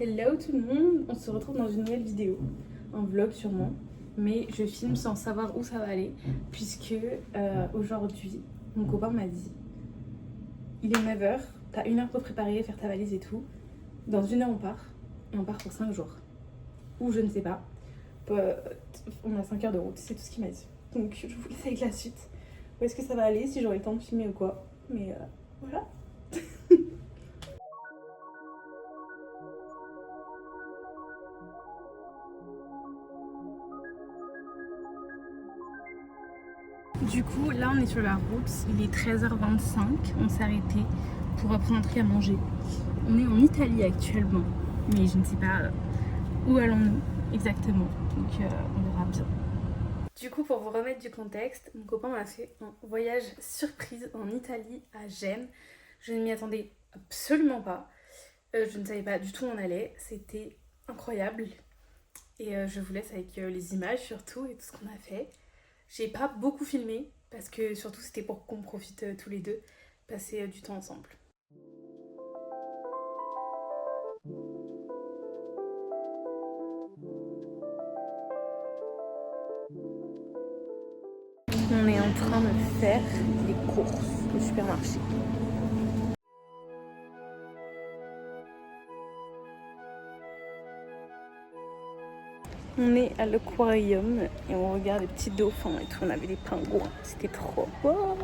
Hello tout le monde, on se retrouve dans une nouvelle vidéo, un vlog sûrement, mais je filme sans savoir où ça va aller puisque aujourd'hui mon copain m'a dit il est 9h, t'as 1 heure pour préparer, faire ta valise et tout, dans 1 heure on part et on part pour 5 jours, ou je ne sais pas, on a 5 heures de route, c'est tout ce qu'il m'a dit, donc je vous laisse avec la suite, où est-ce que ça va aller, si j'aurai le temps de filmer ou quoi, mais voilà. Du coup, là on est sur la route, il est 13h25, on s'est arrêté pour prendre un truc à manger. On est en Italie actuellement, mais je ne sais pas où allons-nous exactement, donc on verra bien. Du coup, pour vous remettre du contexte, mon copain m'a fait un voyage surprise en Italie, à Gênes. Je ne m'y attendais absolument pas, je ne savais pas du tout où on allait, c'était incroyable. Et je vous laisse avec les images surtout et tout ce qu'on a fait. J'ai pas beaucoup filmé parce que surtout c'était pour qu'on profite tous les deux, passer du temps ensemble. On est en train de faire des courses au supermarché. On est à l'aquarium et on regarde les petits dauphins et tout. On avait des pingouins, c'était trop beau.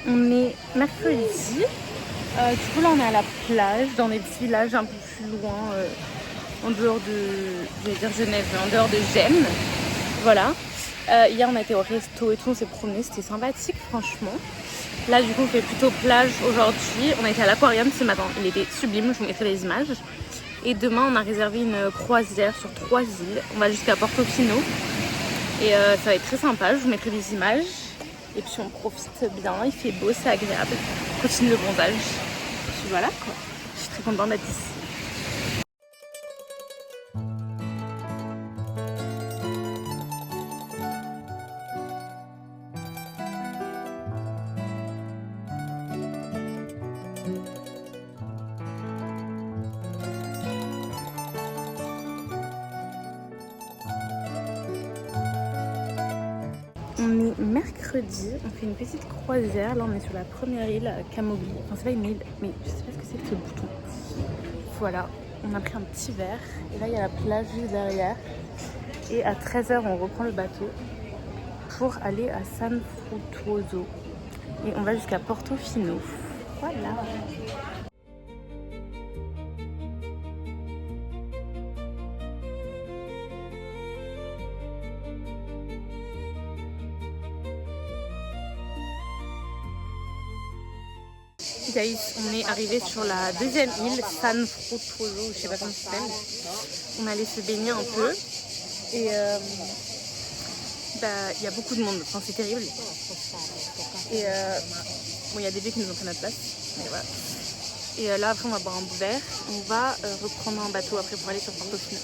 On est mercredi, du coup là on est à la plage, dans des petits villages un peu plus loin, en dehors de, je vais dire Genève, mais en dehors de Gênes, voilà. Hier on a été au resto et tout, on s'est promené, c'était sympathique franchement. Là du coup on fait plutôt plage aujourd'hui, on a été à l'aquarium ce matin, il était sublime, je vous mettrai les images. Et demain on a réservé une croisière sur 3 îles, on va jusqu'à Portofino. Et ça va être très sympa, je vous mettrai des images. Et puis on profite bien, il fait beau, c'est agréable. On continue le bronzage. Et puis voilà quoi, je suis très contente d'être ici. On est mercredi, on fait une petite croisière. Là on est sur la première île, Camogli. Enfin c'est pas une île, mais je sais pas ce que c'est que ce bouton. Voilà, on a pris un petit verre. Et là il y a la plage juste derrière. Et à 13h on reprend le bateau pour aller à San Frutuoso. Et on va jusqu'à Portofino. Voilà. Guys, on est arrivé sur la deuxième île, San Frutuoso, je sais pas comment ça s'appelle. On allait se baigner un peu et il y a beaucoup de monde, enfin c'est terrible. Et bon, il y a des vieux qui nous ont fait notre place, mais voilà. Et là après on va boire un verre, on va reprendre un bateau après pour aller sur Portofino.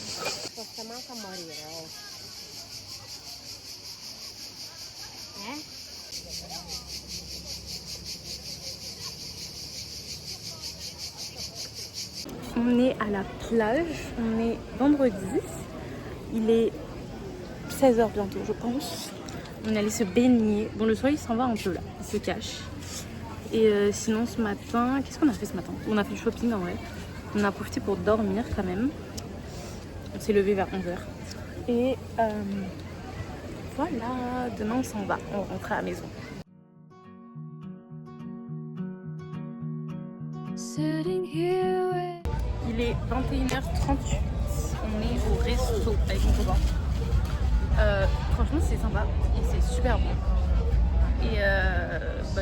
On est à la plage, on est vendredi, il est 16h bientôt je pense. On est allé se baigner, bon le soleil s'en va un peu là, il se cache. Et sinon ce matin, qu'est-ce qu'on a fait ce matin? On a fait du shopping en vrai, on a profité pour dormir quand même. On s'est levé vers 11h. Et voilà, demain on s'en va, on rentre à la maison. Il est 21h38. On est au resto avec mon copain. Franchement c'est sympa et c'est super bon. Et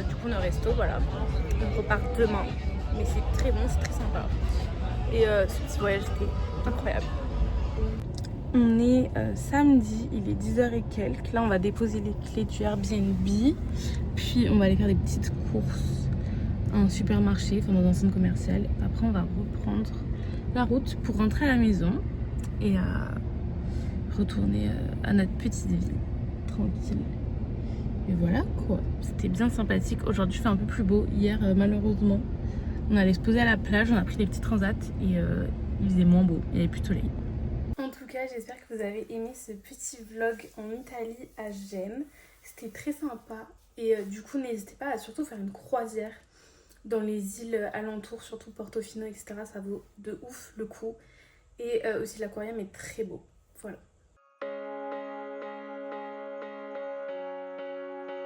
du coup on est au resto, voilà. On repart demain. Mais c'est très bon, c'est très sympa. Et ce petit voyage était incroyable. On est samedi, il est 10h et quelques. Là on va déposer les clés du Airbnb. Puis on va aller faire des petites courses à un supermarché, enfin dans un centre commercial. Après on va reprendre la route pour rentrer à la maison et retourner à notre petite vie tranquille. Et voilà quoi, c'était bien sympathique. Aujourd'hui il fait un peu plus beau. Hier malheureusement on allait se poser à la plage, on a pris des petits transats et il faisait moins beau, il n'y avait plus de soleil. En tout cas j'espère que vous avez aimé ce petit vlog en Italie à Gênes. C'était très sympa et du coup n'hésitez pas à surtout faire une croisière dans les îles alentours, surtout Portofino etc. Ça vaut de ouf le coup. Et aussi l'aquarium est très beau. Voilà.